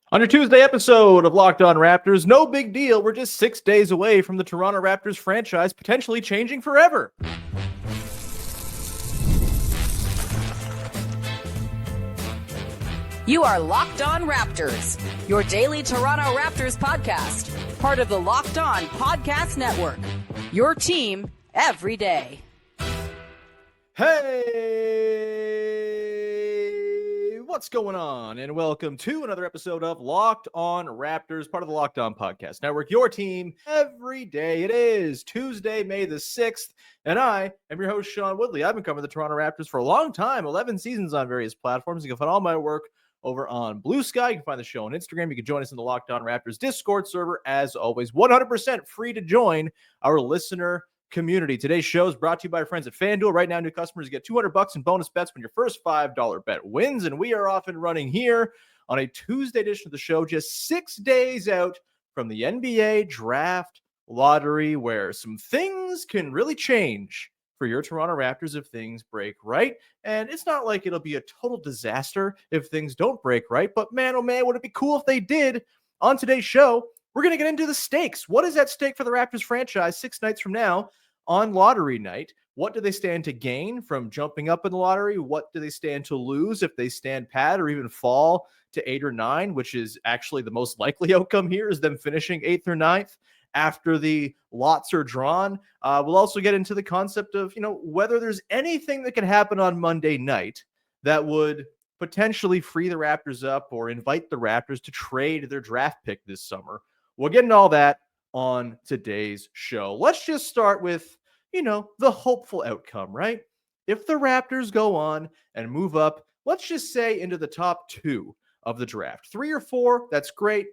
On your Tuesday episode of Locked On Raptors, no big deal. We're just 6 days away from the Toronto Raptors franchise potentially changing forever. You are Locked On Raptors, your daily Toronto Raptors podcast, part of the Locked On Podcast Network. Your team every day. Hey, what's going on? And welcome to another episode of Locked On Raptors, part of the Locked On Podcast Network, your team every day. It is Tuesday, May the 6th, and I am your host, Sean Woodley. I've been covering the Toronto Raptors for a long time, 11 seasons on various platforms. You can find all my work over on Blue Sky. You can find the show on Instagram. You can join us in the Locked On Raptors Discord server. As always, 100% free to join our listener community. Today's show is brought to you by our friends at FanDuel. Right now, new customers get $200 in bonus bets when your first $5 bet wins. And we are off and running here on a Tuesday edition of the show, just 6 days out from the NBA draft lottery, where some things can really change for your Toronto Raptors if things break right. And it's not like it'll be a total disaster if things don't break right, but man, oh man, would it be cool if they did. On today's show, we're going to get into the stakes. What is at stake for the Raptors franchise 6 nights from now on lottery night? What do they stand to gain from jumping up in the lottery? What do they stand to lose if they stand pat or even fall to 8 or 9, which is actually the most likely outcome here, is them finishing 8th or 9th after the lots are drawn. We'll also get into the concept of, whether there's anything that can happen on Monday night that would potentially free the Raptors up or invite the Raptors to trade their draft pick this summer. We'll get into all that on today's show. Let's just start with, the hopeful outcome, right? If the Raptors go on and move up, let's just say into the top 2 of the draft, 3 or 4, that's great.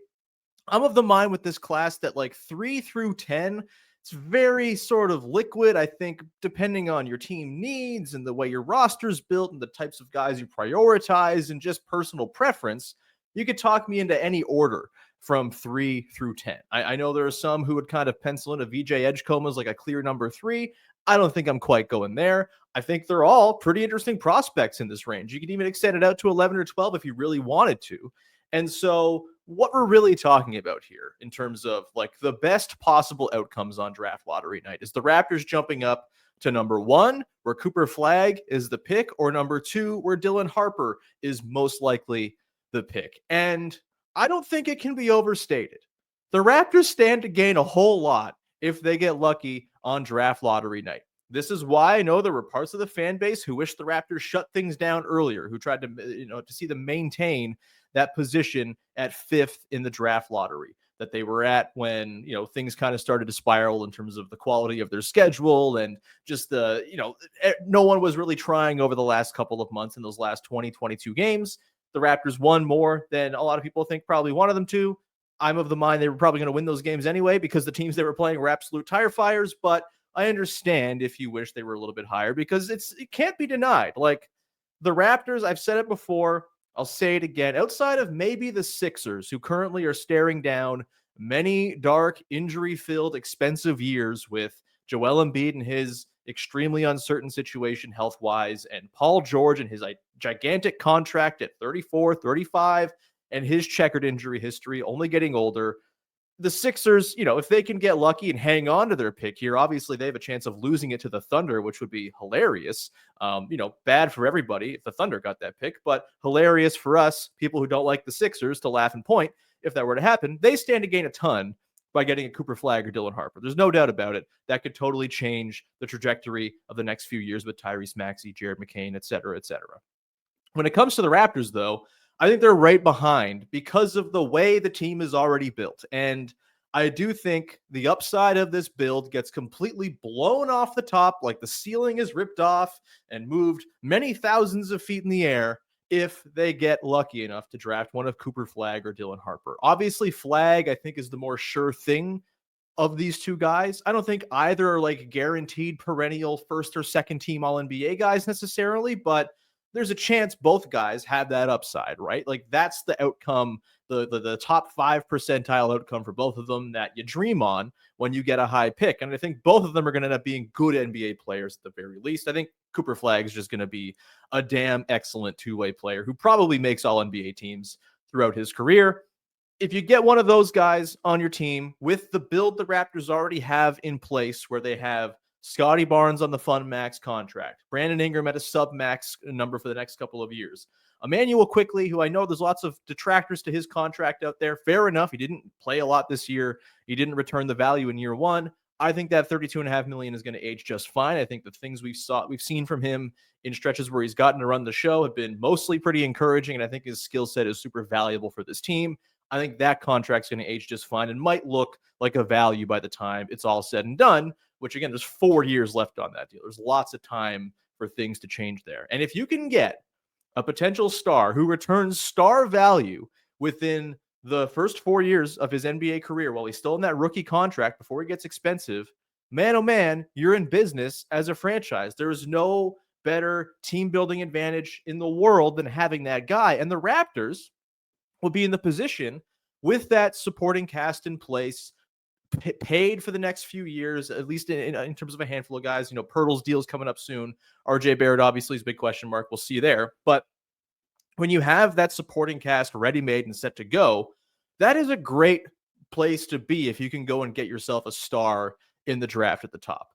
I'm of the mind with this class that like 3 through 10, it's very sort of liquid. I think depending on your team needs and the way your roster's built and the types of guys you prioritize and just personal preference, you could talk me into any order from 3 through 10. I know there are some who would kind of pencil in a VJ Edgecombe as like a clear number 3. I don't think I'm quite going there. I think they're all pretty interesting prospects in this range. You could even extend it out to 11 or 12 if you really wanted to. And so what we're really talking about here in terms of like the best possible outcomes on draft lottery night is the Raptors jumping up to number 1, where Cooper Flagg is the pick, or number 2, where Dylan Harper is most likely the pick. And I don't think it can be overstated. The Raptors stand to gain a whole lot if they get lucky on draft lottery night. This is why I know there were parts of the fan base who wished the Raptors shut things down earlier, who tried to, to see them maintain that position at 5th in the draft lottery that they were at when, things kind of started to spiral in terms of the quality of their schedule and just the, no one was really trying over the last couple of months in those last 22 games. The Raptors won more than a lot of people think probably wanted them to. I'm of the mind they were probably going to win those games anyway because the teams they were playing were absolute tire fires, but I understand if you wish they were a little bit higher because it can't be denied. Like the Raptors, I've said it before, I'll say it again, outside of maybe the Sixers, who currently are staring down many dark, injury-filled, expensive years with Joel Embiid and his extremely uncertain situation health-wise, and Paul George and his gigantic contract at 34, 35, and his checkered injury history, only getting older. The Sixers, if they can get lucky and hang on to their pick here, obviously they have a chance of losing it to the Thunder, which would be hilarious. Bad for everybody if the Thunder got that pick, but hilarious for us, people who don't like the Sixers, to laugh and point if that were to happen. They stand to gain a ton by getting a Cooper Flagg or Dylan Harper. There's no doubt about it. That could totally change the trajectory of the next few years with Tyrese Maxey, Jared McCain, et cetera, et cetera. When it comes to the Raptors, though, I think they're right behind because of the way the team is already built. And I do think the upside of this build gets completely blown off the top, like the ceiling is ripped off and moved many thousands of feet in the air if they get lucky enough to draft one of Cooper Flagg or Dylan Harper. Obviously, Flagg, I think, is the more sure thing of these two guys. I don't think either are like guaranteed perennial first or second team All-NBA guys necessarily, but there's a chance both guys have that upside, right? Like that's the outcome, the top 5 percentile outcome for both of them that you dream on when you get a high pick. And I think both of them are going to end up being good NBA players at the very least. I think Cooper Flagg is just going to be a damn excellent two-way player who probably makes all NBA teams throughout his career. if you get one of those guys on your team with the build the Raptors already have in place, where they have Scotty Barnes on the fund max contract, Brandon Ingram at a sub max number for the next couple of years, Emmanuel Quickly, who I know there's lots of detractors to his contract out there. Fair enough. He didn't play a lot this year. He didn't return the value in year one. I think that $32.5 million is going to age just fine. I think the things we've seen from him in stretches where he's gotten to run the show have been mostly pretty encouraging, and I think his skill set is super valuable for this team. I think that contract's going to age just fine and might look like a value by the time it's all said and done, which again, there's 4 years left on that deal. There's lots of time for things to change there. And if you can get a potential star who returns star value within the first 4 years of his NBA career while he's still in that rookie contract before he gets expensive, man, oh man, you're in business as a franchise. There is no better team building advantage in the world than having that guy. And the Raptors will be in the position with that supporting cast in place, paid for the next few years, at least in terms of a handful of guys. You know, Pirtle's deal is coming up soon. RJ Barrett obviously is a big question mark. We'll see there. But when you have that supporting cast ready-made and set to go, that is a great place to be if you can go and get yourself a star in the draft at the top.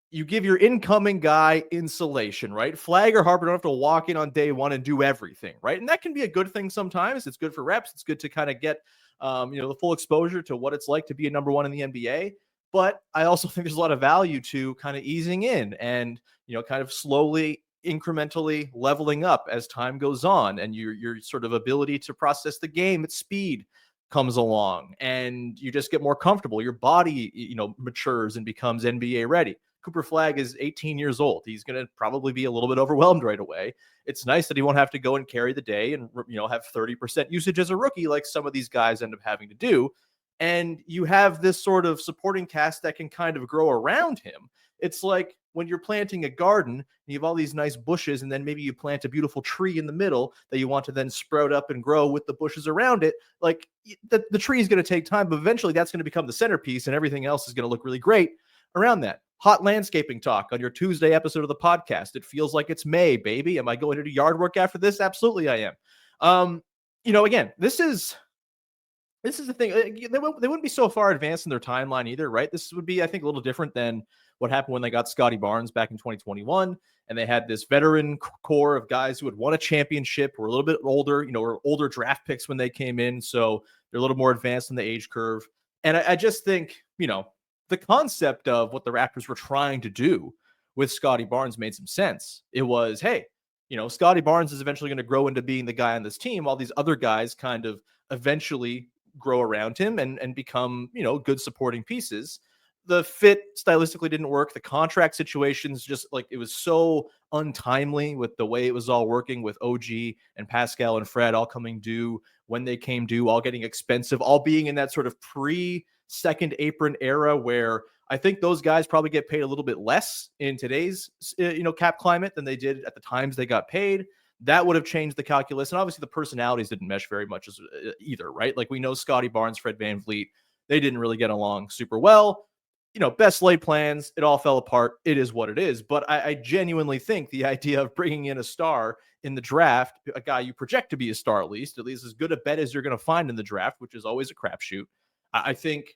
You give your incoming guy insulation, right? Flagg or Harper don't have to walk in on day one and do everything, right? And that can be a good thing sometimes. It's good for reps. It's good to kind of get, the full exposure to what it's like to be a number one in the NBA. But I also think there's a lot of value to kind of easing in and, kind of slowly, incrementally leveling up as time goes on, and your sort of ability to process the game at speed comes along, and you just get more comfortable. Your body, matures and becomes NBA ready. Cooper Flagg is 18 years old. He's going to probably be a little bit overwhelmed right away. It's nice that he won't have to go and carry the day and, have 30% usage as a rookie like some of these guys end up having to do. And you have this sort of supporting cast that can kind of grow around him. It's like when you're planting a garden, you have all these nice bushes, and then maybe you plant a beautiful tree in the middle that you want to then sprout up and grow with the bushes around it. Like the tree is going to take time, but eventually that's going to become the centerpiece, and everything else is going to look really great around that. Hot landscaping talk on your Tuesday episode of the podcast. It feels like it's May, baby. Am I going to do yard work after this? Absolutely, I am. Again, this is the thing. They wouldn't be so far advanced in their timeline either, right? This would be, I think, a little different than what happened when they got Scotty Barnes back in 2021, and they had this veteran core of guys who had won a championship, were a little bit older, were older draft picks when they came in, so they're a little more advanced in the age curve. And I just think, the concept of what the Raptors were trying to do with Scotty Barnes made some sense. It was, hey, Scotty Barnes is eventually going to grow into being the guy on this team. All these other guys kind of eventually grow around him and become, good supporting pieces. The fit stylistically didn't work. The contract situations, just like, it was so untimely with the way it was all working, with OG and Pascal and Fred all coming due when they came due, all getting expensive, all being in that sort of pre-second apron era where I think those guys probably get paid a little bit less in today's, cap climate than they did at the times they got paid. That would have changed the calculus. And obviously the personalities didn't mesh very much either, right? Like, we know Scotty Barnes, Fred VanVleet, they didn't really get along super well. Best laid plans, it all fell apart. It is what it is. But I genuinely think the idea of bringing in a star in the draft, a guy you project to be a star, at least as good a bet as you're going to find in the draft, which is always a crapshoot. I think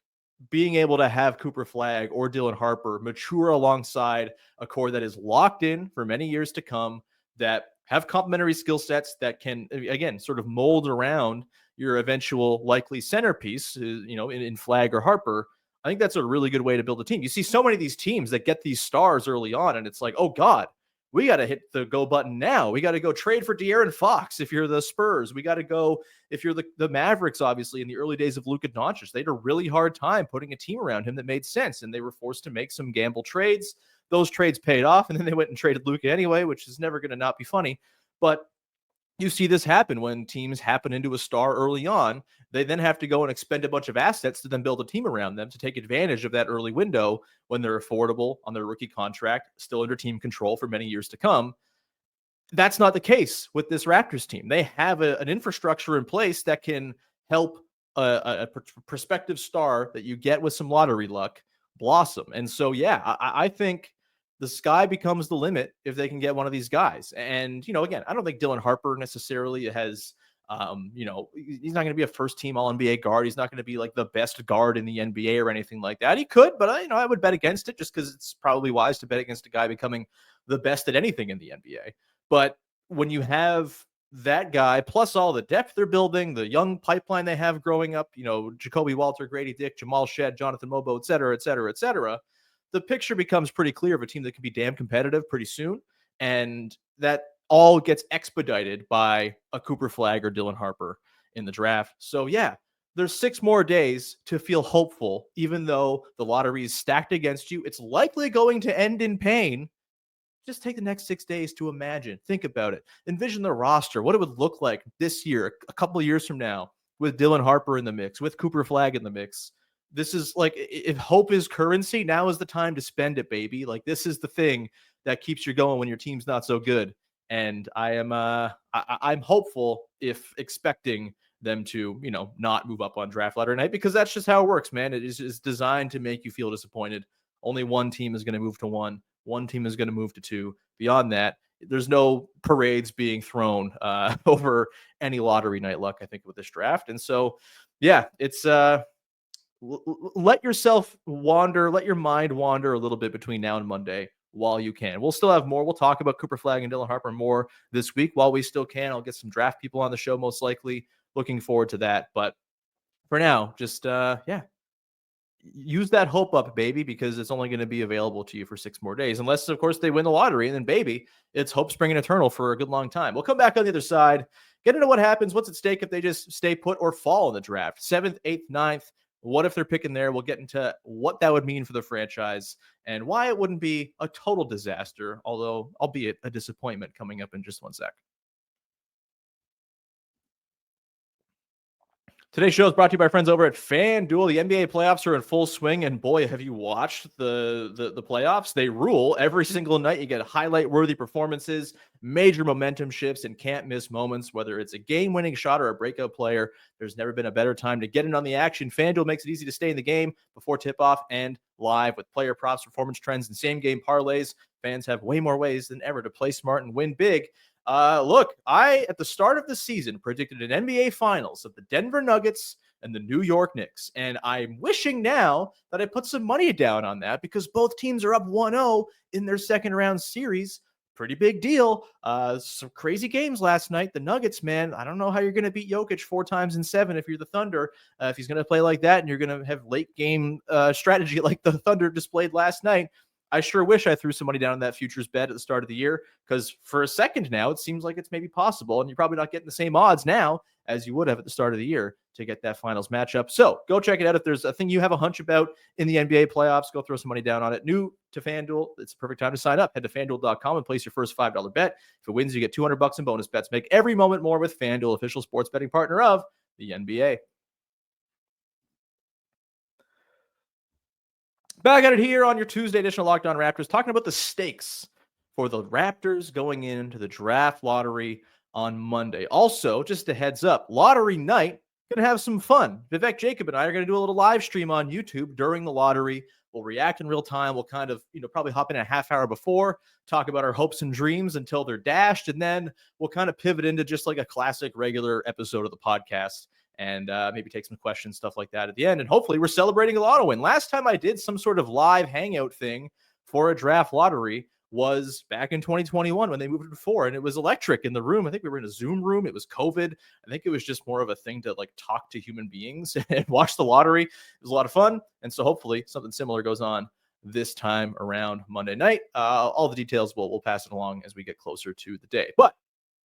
being able to have Cooper Flagg or Dylan Harper mature alongside a core that is locked in for many years to come, that have complementary skill sets that can, again, sort of mold around your eventual likely centerpiece, in Flagg or Harper. I think that's a really good way to build a team. You see so many of these teams that get these stars early on, and it's like, oh God, we got to hit the go button now. We got to go trade for De'Aaron Fox if you're the Spurs. We got to go, if you're the Mavericks, obviously, in the early days of Luka Doncic. They had a really hard time putting a team around him that made sense, and they were forced to make some gamble trades. Those trades paid off, and then they went and traded Luka anyway, which is never going to not be funny. But you see this happen when teams happen into a star early on. They then have to go and expend a bunch of assets to then build a team around them to take advantage of that early window when they're affordable on their rookie contract, still under team control for many years to come. That's not the case with this Raptors team. They have an infrastructure in place that can help a prospective star that you get with some lottery luck blossom. And so, yeah, I think the sky becomes the limit if they can get one of these guys. And, again, I don't think Dylan Harper necessarily has He's not going to be a first team all NBA guard. He's not going to be like the best guard in the NBA or anything like that. He could, but I would bet against it just because it's probably wise to bet against a guy becoming the best at anything in the NBA. But when you have that guy, plus all the depth they're building, the young pipeline they have growing up, Jacoby Walter, Grady Dick, Jamal Shedd, Jonathan Mobo, et cetera, the picture becomes pretty clear of a team that can be damn competitive pretty soon. And that all gets expedited by a Cooper Flagg or Dylan Harper in the draft. So yeah, there's 6 more days to feel hopeful, even though the lottery is stacked against you. It's likely going to end in pain. Just take the next 6 days to imagine. Think about it. Envision the roster, what it would look like this year, a couple of years from now, with Dylan Harper in the mix, with Cooper Flagg in the mix. This is like, if hope is currency, now is the time to spend it, baby. Like, this is the thing that keeps you going when your team's not so good. And I'm hopeful, if expecting them to, not move up on draft lottery night, because that's just how it works, man. It is designed to make you feel disappointed. Only one team is going to move to 1. One team is going to move to 2. Beyond that, there's no parades being thrown over any lottery night luck, I think, with this draft. And so, yeah, it's let yourself wander, let your mind wander a little bit between now and Monday while you can. We'll still have more. We'll talk about Cooper Flagg and Dylan Harper more this week while we still can. I'll get some draft people on the show, most likely. Looking forward to that. But for now, just, use that hope up, baby, because it's only going to be available to you for 6 more days. Unless, of course, they win the lottery. And then, baby, it's hope springing eternal for a good long time. We'll come back on the other side, get into what happens, what's at stake if they just stay put or fall in the draft. 7th, 8th, 9th. What if they're picking there? We'll get into what that would mean for the franchise and why it wouldn't be a total disaster, although albeit a disappointment, coming up in just 1 sec. Today's show is brought to you by friends over at FanDuel. The NBA playoffs are in full swing, and boy, have you watched the playoffs. They rule every single night. You get highlight-worthy performances, major momentum shifts, and can't-miss moments. Whether it's a game-winning shot or a breakout player, there's never been a better time to get in on the action. FanDuel makes it easy to stay in the game before tip-off and live with player props, performance trends, and same-game parlays. Fans have way more ways than ever to play smart and win big. Look, I, at the start of the season, predicted an NBA Finals of the Denver Nuggets and the New York Knicks. And I'm wishing now that I put some money down on that, because both teams are up 1-0 in their second round series. Pretty big deal. Some crazy games last night. The Nuggets, man, I don't know how you're going to beat Jokic 4 times in 7 if you're the Thunder. If he's going to play like that and you're going to have late game strategy like the Thunder displayed last night, I sure wish I threw some money down on that futures bet at the start of the year, because for a second now, it seems like it's maybe possible, and you're probably not getting the same odds now as you would have at the start of the year to get that finals matchup. So go check it out. If there's a thing you have a hunch about in the NBA playoffs, go throw some money down on it. New to FanDuel, it's the perfect time to sign up. Head to FanDuel.com and place your first $5 bet. If it wins, you get $200 in bonus bets. Make every moment more with FanDuel, official sports betting partner of the NBA. Back at it here on your Tuesday edition of Locked On Raptors, talking about the stakes for the Raptors going into the draft lottery on Monday. Also, just a heads up, lottery night, going to have some fun. Vivek Jacob and I are going to do a little live stream on YouTube during the lottery. We'll react in real time. We'll kind of, probably hop in a half hour before, talk about our hopes and dreams until they're dashed. And then we'll kind of pivot into just like a classic regular episode of the podcast. And maybe take some questions, stuff like that at the end. And hopefully we're celebrating a lotto win. Last time I did some sort of live hangout thing for a draft lottery was back in 2021 when they moved to 4, and it was electric in the room. I think we were in a Zoom room. It was COVID. I think it was just more of a thing to like talk to human beings and watch the lottery. It was a lot of fun. And so hopefully something similar goes on this time around Monday night. All the details, we'll pass it along as we get closer to the day. But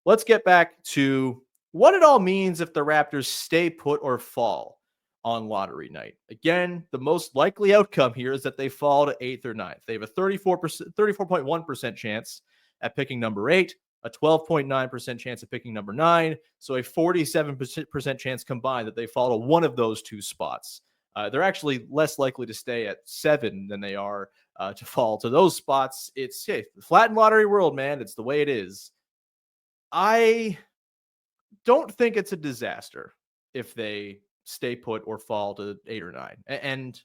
let's get back to what it all means if the Raptors stay put or fall on lottery night. Again, the most likely outcome here is that they fall to 8th or 9th. They have a 34.1% chance at picking number 8, a 12.9% chance at picking number 9, so a 47% chance combined that they fall to one of those 2 spots. They're actually less likely to stay at 7 than they are to fall to those spots. It's the flattened lottery world, man. It's the way it is. I don't think it's a disaster if they stay put or fall to 8 or 9. And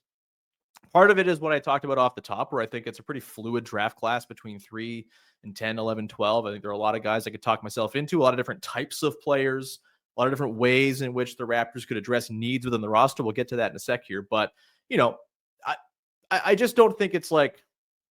part of it is what I talked about off the top, where I think it's a pretty fluid draft class between 3 and 10, 11, 12. I think there are a lot of guys I could talk myself into, a lot of different types of players, a lot of different ways in which the Raptors could address needs within the roster. We'll get to that in a sec here. But, I, I just don't think it's like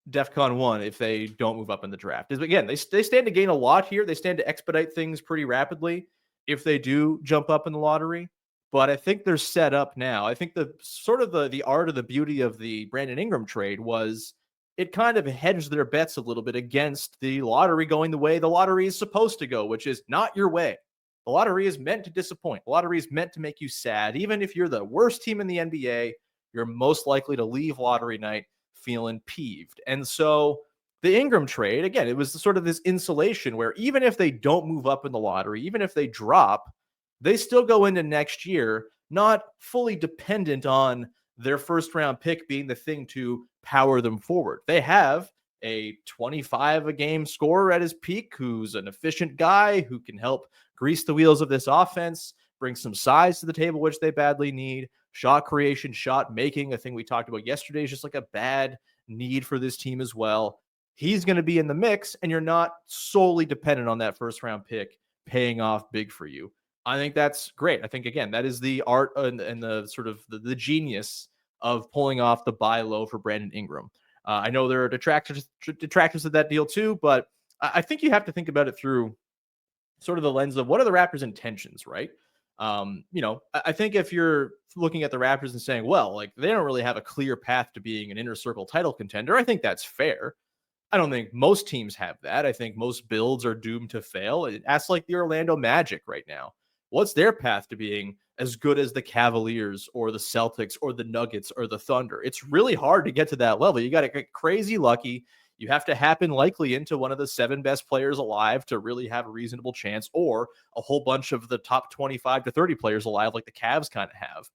DEFCON 1 if they don't move up in the draft. Again, they stand to gain a lot here. They stand to expedite things pretty rapidly if they do jump up in the lottery. But I think they're set up now. I think the sort of the art of the beauty of the Brandon Ingram trade was it kind of hedged their bets a little bit against the lottery going the way the lottery is supposed to go, which is not your way. The lottery is meant to disappoint. The lottery is meant to make you sad. Even if you're the worst team in the NBA, you're most likely to leave lottery night feeling peeved. And so the Ingram trade, again, it was sort of this insulation where even if they don't move up in the lottery, even if they drop, they still go into next year not fully dependent on their first round pick being the thing to power them forward. They have a 25 a game scorer at his peak who's an efficient guy who can help grease the wheels of this offense, bring some size to the table, which they badly need. Shot creation, shot making, a thing we talked about yesterday, is just like a bad need for this team as well. He's going to be in the mix, and you're not solely dependent on that first round pick paying off big for you. I think that's great. I think, again, that is the art and the sort of the genius of pulling off the buy low for Brandon Ingram. I know there are detractors of that deal too, but I think you have to think about it through sort of the lens of what are the Raptors' intentions, right? I think if you're looking at the Raptors and saying, well, like they don't really have a clear path to being an inner circle title contender, I think that's fair. I don't think most teams have that. I think most builds are doomed to fail. Ask like the Orlando Magic right now. What's their path to being as good as the Cavaliers or the Celtics or the Nuggets or the Thunder? It's really hard to get to that level. You got to get crazy lucky. You have to happen likely into one of the 7 best players alive to really have a reasonable chance, or a whole bunch of the top 25 to 30 players alive like the Cavs kind of have.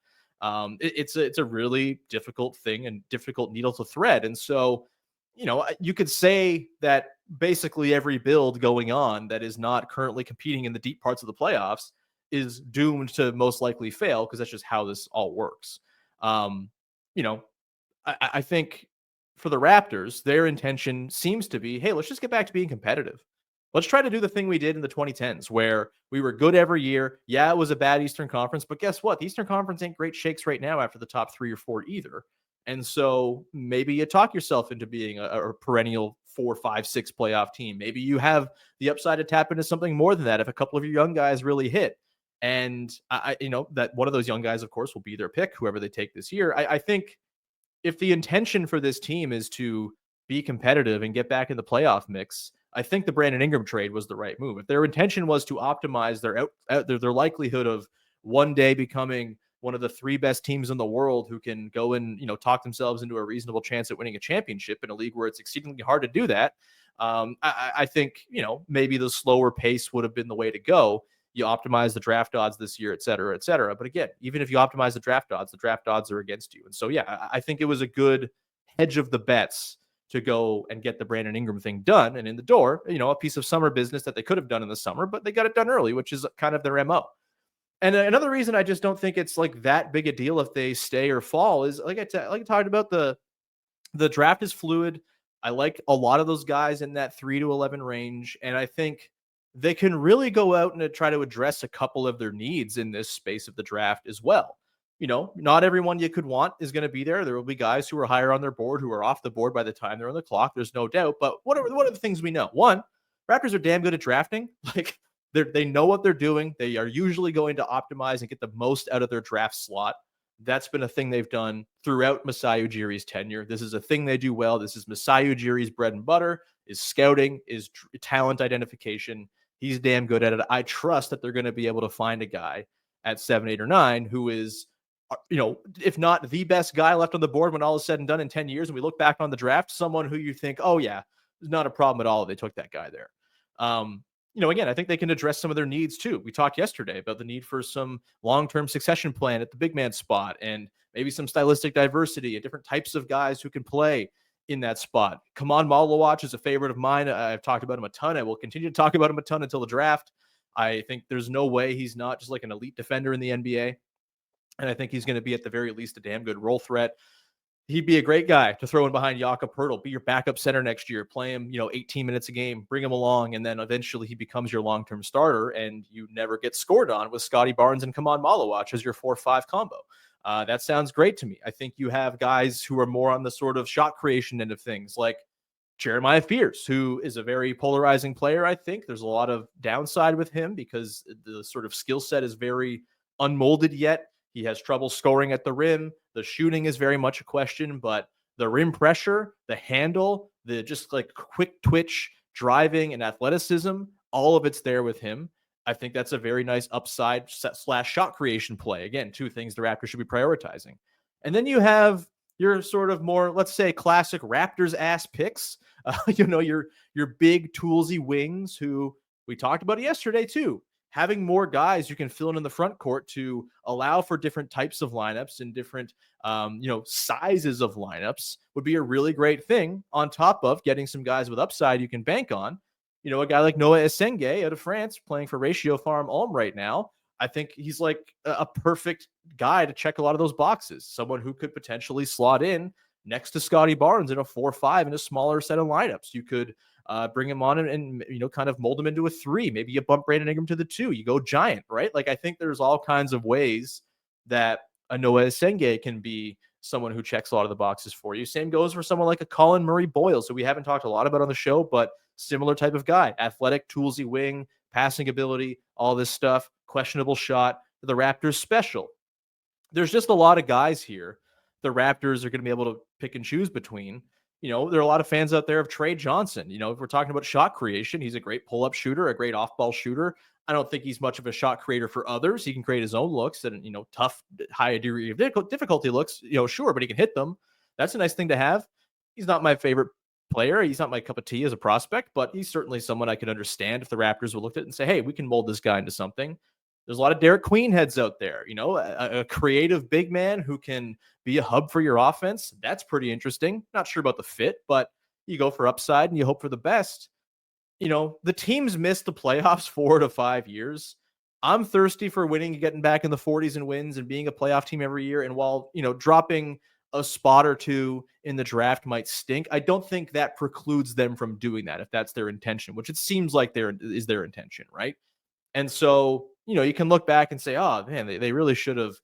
It's a really difficult thing and difficult needle to thread. And so, you could say that basically every build going on that is not currently competing in the deep parts of the playoffs is doomed to most likely fail, because that's just how this all works. I think for the Raptors, their intention seems to be, hey, let's just get back to being competitive. Let's try to do the thing we did in the 2010s where we were good every year. Yeah, it was a bad Eastern Conference, but guess what? The Eastern Conference ain't great shakes right now after the top 3 or 4 either. And so maybe you talk yourself into being a perennial 4, 5, 6 playoff team. Maybe you have the upside to tap into something more than that if a couple of your young guys really hit. And that one of those young guys, of course, will be their pick, whoever they take this year. I think if the intention for this team is to be competitive and get back in the playoff mix, I think the Brandon Ingram trade was the right move. If their intention was to optimize their likelihood of one day becoming one of the 3 best teams in the world who can go and talk themselves into a reasonable chance at winning a championship in a league where it's exceedingly hard to do that, I think maybe the slower pace would have been the way to go. You optimize the draft odds this year, et cetera, et cetera. But again, even if you optimize the draft odds are against you. And so, yeah, I think it was a good hedge of the bets to go and get the Brandon Ingram thing done and in the door, a piece of summer business that they could have done in the summer, but they got it done early, which is kind of their MO. And another reason I just don't think it's like that big a deal if they stay or fall is like I talked about, the draft is fluid. I like a lot of those guys in that 3 to 11 range. And I think they can really go out and try to address a couple of their needs in this space of the draft as well. Not everyone you could want is going to be there. There will be guys who are higher on their board who are off the board by the time they're on the clock. There's no doubt. But what are the things we know? One, Raptors are damn good at drafting. Like they know what they're doing. They are usually going to optimize and get the most out of their draft slot. That's been a thing they've done throughout Masai Ujiri's tenure. This is a thing they do well. This is Masai Ujiri's bread and butter, is scouting, is talent identification. He's damn good at it. I trust that they're going to be able to find a guy at 7, 8, or 9 who is, if not the best guy left on the board when all is said and done in 10 years, and we look back on the draft, someone who you think, oh yeah, there's not a problem at all if they took that guy there. Again, I think they can address some of their needs too. We talked yesterday about the need for some long-term succession plan at the big man spot and maybe some stylistic diversity and different types of guys who can play in that spot. Kaman Malawach is a favorite of mine. I've talked about him a ton. I will continue to talk about him a ton until the draft. I think there's no way he's not just like an elite defender in the NBA. And I think he's going to be at the very least a damn good role threat. He'd be a great guy to throw in behind Jakob Poeltl, be your backup center next year, play him, 18 minutes a game, bring him along, and then eventually he becomes your long-term starter, and you never get scored on with Scotty Barnes and Kaman Malawach as your 4-5 combo. That sounds great to me. I think you have guys who are more on the sort of shot creation end of things, like Jeremiah Fears, who is a very polarizing player. I think there's a lot of downside with him because the sort of skill set is very unmolded yet. He has trouble scoring at the rim. The shooting is very much a question, but the rim pressure, the handle, the just like quick twitch driving and athleticism, all of it's there with him. I think that's a very nice upside / shot creation play. Again, two things the Raptors should be prioritizing. And then you have your sort of more, let's say, classic Raptors ass picks. Your big toolsy wings who we talked about yesterday too. Having more guys you can fill in the front court to allow for different types of lineups and different, sizes of lineups would be a really great thing, on top of getting some guys with upside you can bank on. A guy like Noah Essengue out of France playing for Ratio Farm Ulm right now. I think he's like a perfect guy to check a lot of those boxes. Someone who could potentially slot in next to Scotty Barnes in a 4-5 in a smaller set of lineups. You could bring him on and kind of mold him into a 3. Maybe you bump Brandon Ingram to the 2. You go giant, right? Like, I think there's all kinds of ways that a Noah Essengue can be someone who checks a lot of the boxes for you. Same goes for someone like a Colin Murray Boyle. So we haven't talked a lot about on the show, but similar type of guy. Athletic, toolsy wing, passing ability, all this stuff. Questionable shot. The Raptors special. There's just a lot of guys here the Raptors are going to be able to pick and choose between. There are a lot of fans out there of Trey Johnson. If we're talking about shot creation, he's a great pull-up shooter, a great off-ball shooter. I don't think he's much of a shot creator for others. He can create his own looks and, tough, high degree of difficulty looks, sure, but he can hit them. That's a nice thing to have. He's not my favorite player. He's not my cup of tea as a prospect, but he's certainly someone I could understand if the Raptors would look at it and say, hey, we can mold this guy into something. There's a lot of Derek Queen heads out there, a creative big man who can be a hub for your offense. That's pretty interesting. Not sure about the fit, but you go for upside and you hope for the best. The teams missed the playoffs 4 to 5 years. I'm thirsty for winning and getting back in the 40s and wins and being a playoff team every year. And while, dropping a spot or two in the draft might stink, I don't think that precludes them from doing that if that's their intention, which it seems like is their intention, right? And so, you can look back and say, oh, man, they really should have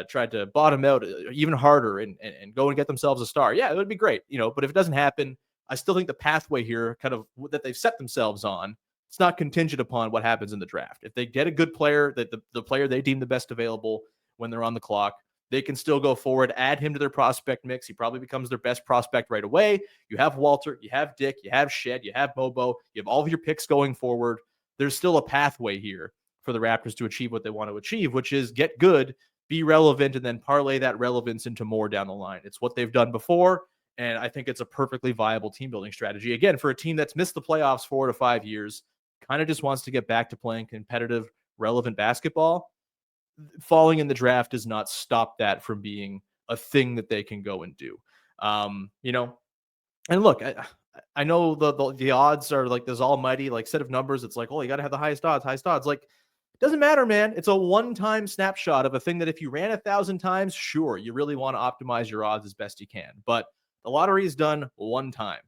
tried to bottom out even harder and go and get themselves a star. Yeah, it would be great, but if it doesn't happen, I still think the pathway here kind of that they've set themselves on, it's not contingent upon what happens in the draft. If they get a good player, that the player they deem the best available when they're on the clock, they can still go forward, add him to their prospect mix. He probably becomes their best prospect right away. You have Walter, you have Dick, you have Shed, you have Mobo, you have all of your picks going forward. There's still a pathway here for the Raptors to achieve what they want to achieve, which is get good, be relevant, and then parlay that relevance into more down the line. It's what they've done before, and I think it's a perfectly viable team building strategy. Again, for a team that's missed the playoffs 4 to 5 years, kind of just wants to get back to playing competitive, relevant basketball. Falling in the draft does not stop that from being a thing that they can go and do. And look, I know the odds are like this almighty like set of numbers. It's like, oh, you got to have the highest odds. Like, it doesn't matter, man. It's a one-time snapshot of a thing that if you ran 1,000 times, sure, you really want to optimize your odds as best you can. But the lottery is done one time.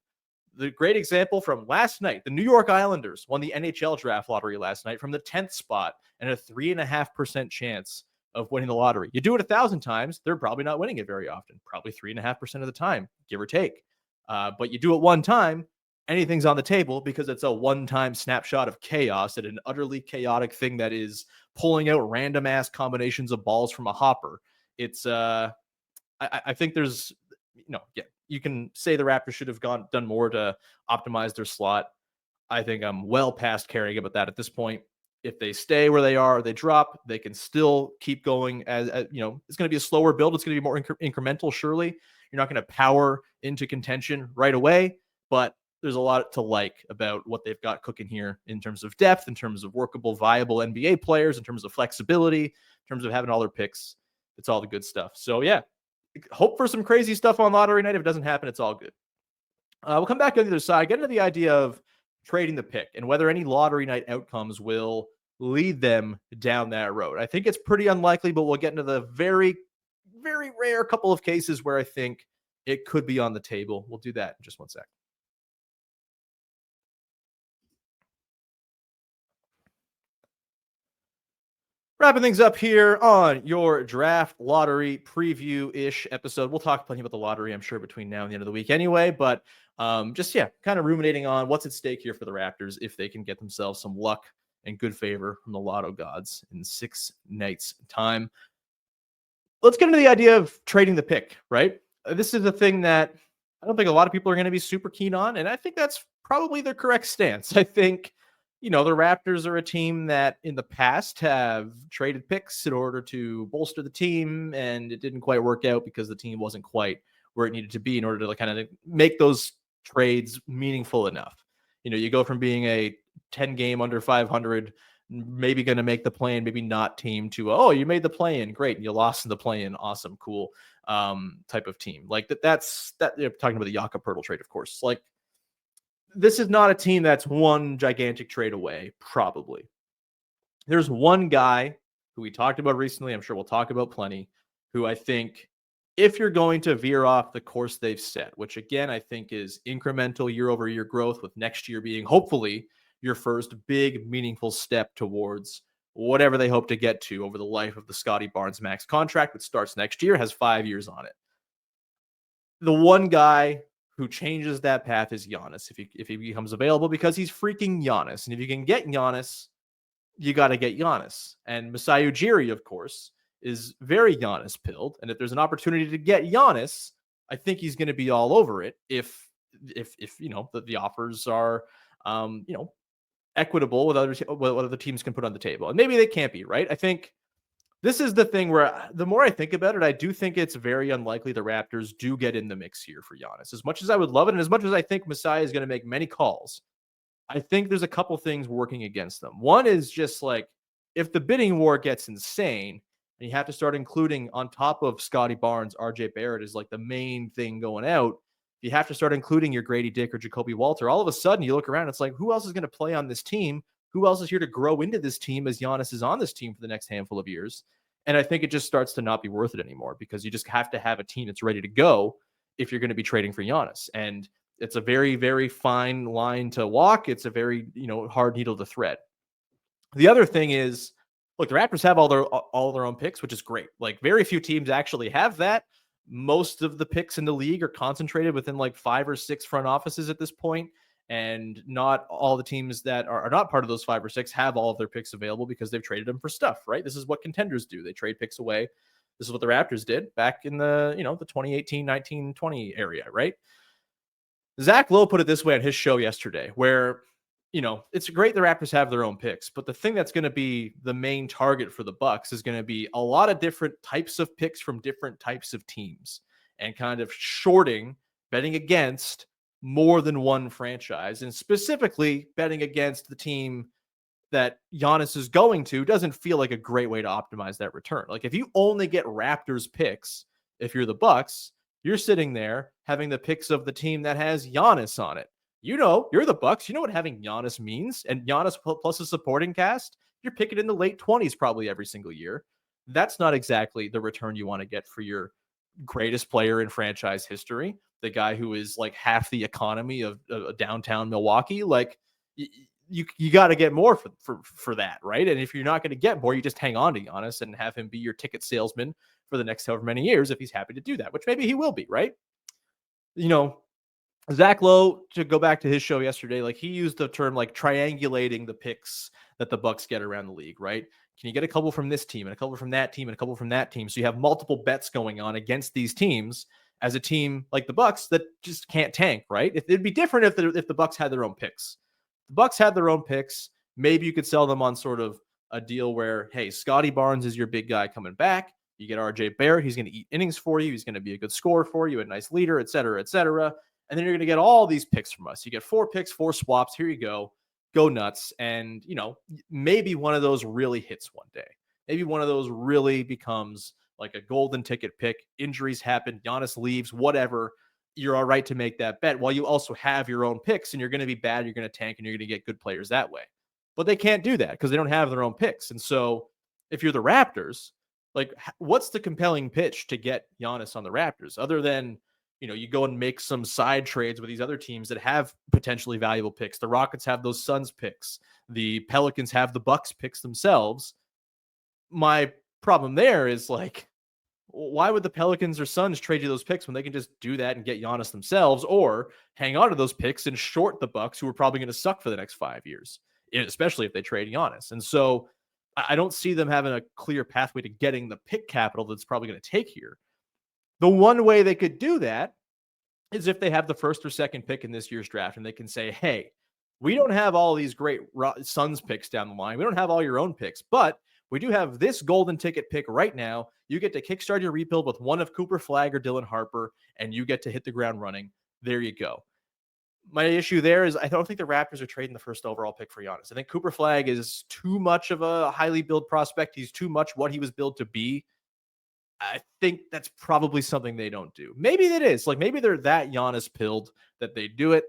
The great example from last night, the New York Islanders won the NHL draft lottery last night from the 10th spot and a 3.5% chance of winning the lottery. You do it 1,000 times, they're probably not winning it very often, probably 3.5% of the time, give or take. But you do it one time, anything's on the table because it's a one-time snapshot of chaos at an utterly chaotic thing that is pulling out random ass combinations of balls from a hopper. It's I think there's you can say the Raptors should have done more to optimize their slot. I think I'm well past caring about that at this point. If they stay where they are, they drop, they can still keep going as it's going to be a slower build. It's going to be more incremental. Surely you're not going to power into contention right away, but there's a lot to like about what they've got cooking here in terms of depth, in terms of workable, viable NBA players, in terms of flexibility, in terms of having all their picks. It's all the good stuff. So yeah, hope for some crazy stuff on lottery night. If it doesn't happen, it's all good. We'll come back on the other side, get into the idea of trading the pick and whether any lottery night outcomes will lead them down that road. I think it's pretty unlikely, but we'll get into the very, very rare couple of cases where I think it could be on the table. We'll do that in just one sec. Wrapping things up here on your draft lottery preview-ish episode. We'll talk plenty about the lottery, I'm sure, between now and the end of the week anyway. But kind of ruminating on what's at stake here for the Raptors if they can get themselves some luck and good favor from the lotto gods in 6 nights' time. Let's get into the idea of trading the pick, right? This is a thing that I don't think a lot of people are going to be super keen on, and I think that's probably the correct stance. I think the Raptors are a team that in the past have traded picks in order to bolster the team, and it didn't quite work out because the team wasn't quite where it needed to be in order to kind of make those trades meaningful enough. You go from being a 10-game under 500, maybe going to make the play-in, maybe not team to, oh, you made the play-in, great, and you lost in the play-in, awesome, cool, type of team. Like that's talking about the Jakob Poeltl trade, of course. Like, this is not a team that's one gigantic trade away, probably. There's one guy who we talked about recently, I'm sure we'll talk about plenty, who I think if you're going to veer off the course they've set, which again, I think is incremental year-over-year growth, with next year being hopefully your first big, meaningful step towards whatever they hope to get to over the life of the Scottie Barnes max contract that starts next year, has 5 years on it. The one guy who changes that path is Giannis if he becomes available, because he's freaking Giannis. And if you can get Giannis, you got to get Giannis. And Masai Ujiri, of course, is very Giannis-pilled. And if there's an opportunity to get Giannis, I think he's going to be all over it if the offers are equitable with what other teams can put on the table. And maybe they can't be, right? I think this is the thing where the more I think about it, I do think it's very unlikely the Raptors do get in the mix here for Giannis. As much as I would love it, and as much as I think Masai is going to make many calls, I think there's a couple things working against them. One is just like, if the bidding war gets insane, and you have to start including on top of Scottie Barnes, RJ Barrett is like the main thing going out, you have to start including your Grady Dick or Jacoby Walter. All of a sudden, you look around, it's like, who else is going to play on this team? Who else is here to grow into this team as Giannis is on this team for the next handful of years? And I think it just starts to not be worth it anymore, because you just have to have a team that's ready to go if you're going to be trading for Giannis. And it's a very, very fine line to walk. It's a very, hard needle to thread. The other thing is, look, the Raptors have all their own picks, which is great. Like, very few teams actually have that. Most of the picks in the league are concentrated within like 5 or 6 front offices at this point. And not all the teams that are not part of those 5 or 6 have all of their picks available because they've traded them for stuff, right? This is what contenders do. They trade picks away. This is what the Raptors did back in the 2018, 19, 20 area, right? Zack Low put it this way on his show yesterday, where, it's great the Raptors have their own picks, but the thing that's going to be the main target for the Bucks is going to be a lot of different types of picks from different types of teams, and kind of betting against more than one franchise, and specifically betting against the team that Giannis is going to doesn't feel like a great way to optimize that return. Like, if you only get Raptors picks, if you're the Bucks, you're sitting there having the picks of the team that has Giannis on it. You're the Bucks. You know what having Giannis means, and Giannis plus a supporting cast, you're picking in the late 20s probably every single year. That's not exactly the return you want to get for your greatest player in franchise history, the guy who is like half the economy of downtown Milwaukee. Like, you got to get more for that, right? And if you're not going to get more, you just hang on to Giannis and have him be your ticket salesman for the next however many years, if he's happy to do that, which maybe he will be, right? Zack Low, to go back to his show yesterday, like, he used the term like triangulating the picks that the Bucks get around the league, right? Can you get a couple from this team and a couple from that team and a couple from that team? So you have multiple bets going on against these teams as a team like the Bucks that just can't tank, right? It'd be different if the Bucks had their own picks. The Bucks had their own picks. Maybe you could sell them on sort of a deal where, hey, Scottie Barnes is your big guy coming back. You get RJ Barrett. He's going to eat innings for you. He's going to be a good scorer for you, a nice leader, et cetera, et cetera. And then you're going to get all these picks from us. You get 4 picks, 4 swaps. Here you go. Go nuts. And, maybe one of those really hits one day. Maybe one of those really becomes like a golden ticket pick. Injuries happen. Giannis leaves, whatever. You're all right to make that bet while you also have your own picks, and you're going to be bad. You're going to tank, and you're going to get good players that way. But they can't do that because they don't have their own picks. And so if you're the Raptors, like, what's the compelling pitch to get Giannis on the Raptors other than you go and make some side trades with these other teams that have potentially valuable picks. The Rockets have those Suns picks. The Pelicans have the Bucks picks themselves. My problem there is like, why would the Pelicans or Suns trade you those picks when they can just do that and get Giannis themselves, or hang on to those picks and short the Bucks, who are probably going to suck for the next 5 years, especially if they trade Giannis. And so I don't see them having a clear pathway to getting the pick capital that's probably going to take here. The one way they could do that is if they have the first or second pick in this year's draft and they can say, hey, we don't have all these great Suns picks down the line. We don't have all your own picks, but we do have this golden ticket pick right now. You get to kickstart your rebuild with one of Cooper Flagg or Dylan Harper, and you get to hit the ground running. There you go. My issue there is I don't think the Raptors are trading the first overall pick for Giannis. I think Cooper Flagg is too much of a highly built prospect. He's too much what he was built to be. I think that's probably something they don't do. Maybe it is. Like, maybe they're that Giannis pilled that they do it.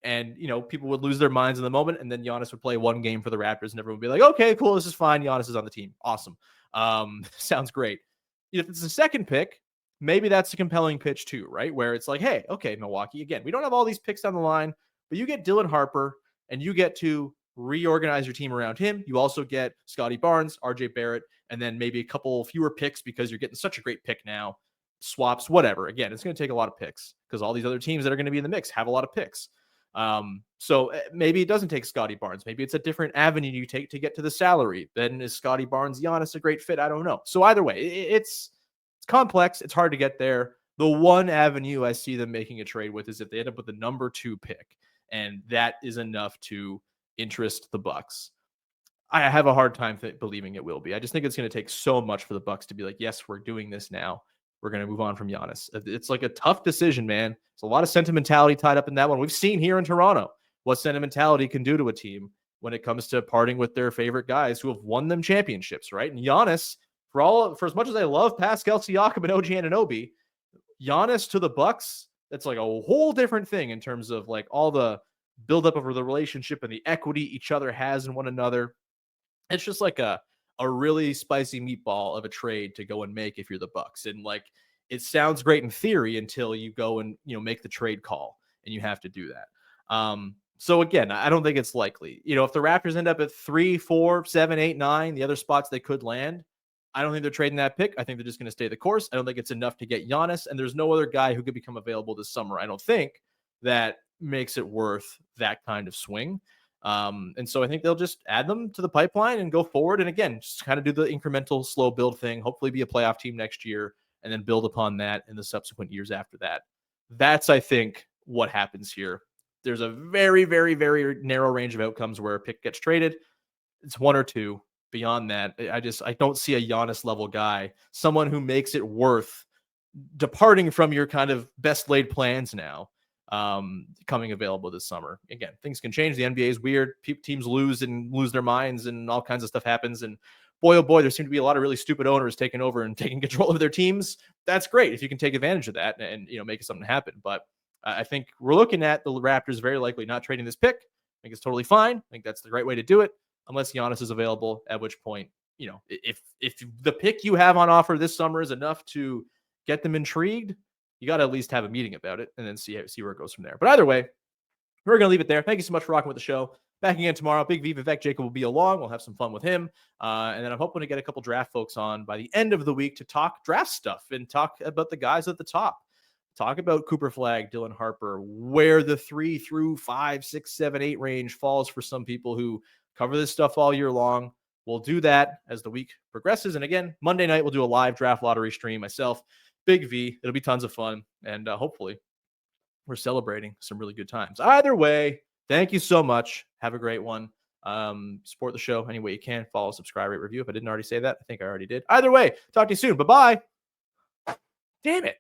And, people would lose their minds in the moment, and then Giannis would play one game for the Raptors, and everyone would be like, okay, cool, this is fine. Giannis is on the team. Awesome. Sounds great. If it's the second pick, maybe that's a compelling pitch too, right? Where it's like, hey, okay, Milwaukee, again, we don't have all these picks down the line, but you get Dylan Harper, and you get to reorganize your team around him. You also get Scotty Barnes, RJ Barrett, and then maybe a couple fewer picks because you're getting such a great pick now. Swaps, whatever. Again, it's going to take a lot of picks because all these other teams that are going to be in the mix have a lot of picks. So maybe it doesn't take Scotty Barnes. Maybe it's a different avenue you take to get to the salary. Then is Scotty Barnes, Giannis a great fit? I don't know. So either way, it's complex. It's hard to get there. The one avenue I see them making a trade with is if they end up with the number 2 pick, and that is enough to interest the Bucks. I have a hard time believing it will be. I just think it's going to take so much for the Bucks to be like, yes, we're doing this now. We're going to move on from Giannis. It's like a tough decision, man. There's a lot of sentimentality tied up in that one. We've seen here in Toronto what sentimentality can do to a team when it comes to parting with their favorite guys who have won them championships, right? And Giannis, for as much as I love Pascal Siakam and OG Anunoby, Giannis to the Bucks, that's like a whole different thing in terms of like all the buildup of the relationship and the equity each other has in one another. It's just like a really spicy meatball of a trade to go and make if you're the Bucks. And like, it sounds great in theory until you go and, make the trade call, and you have to do that. So again, I don't think it's likely. If the Raptors end up at 3, 4, 7, 8, 9, the other spots they could land, I don't think they're trading that pick. I think they're just going to stay the course. I don't think it's enough to get Giannis, and there's no other guy who could become available this summer, I don't think, that makes it worth that kind of swing. And so I think they'll just add them to the pipeline and go forward. And again, just kind of do the incremental slow build thing, hopefully be a playoff team next year, and then build upon that in the subsequent years after that. That's, I think, what happens here. There's a very, very, very narrow range of outcomes where a pick gets traded. It's 1 or 2. Beyond that, I don't see a Giannis level guy, someone who makes it worth departing from your kind of best laid plans now, coming available this summer. Again, things can change. The NBA is weird. Teams lose their minds, and all kinds of stuff happens. And boy, oh boy, there seem to be a lot of really stupid owners taking over and taking control of their teams. That's great if you can take advantage of that and make something happen. But I think we're looking at the Raptors very likely not trading this pick. I think it's totally fine. I think that's the right way to do it, unless Giannis is available, at which point, if the pick you have on offer this summer is enough to get them intrigued, you got to at least have a meeting about it and then see where it goes from there. But either way, we're going to leave it there. Thank you so much for rocking with the show. Back again tomorrow. Big V Vivek Jacob will be along. We'll have some fun with him. And then I'm hoping to get a couple draft folks on by the end of the week to talk draft stuff and talk about the guys at the top. Talk about Cooper Flagg, Dylan Harper, where the 3 through 5, 6, 7, 8 range falls for some people who cover this stuff all year long. We'll do that as the week progresses. And again, Monday night, we'll do a live draft lottery stream. Myself, Big V. It'll be tons of fun. And hopefully we're celebrating some really good times. Either way, thank you so much. Have a great one. Support the show any way you can. Follow, subscribe, rate, review. If I didn't already say that, I think I already did. Either way, talk to you soon. Bye-bye. Damn it.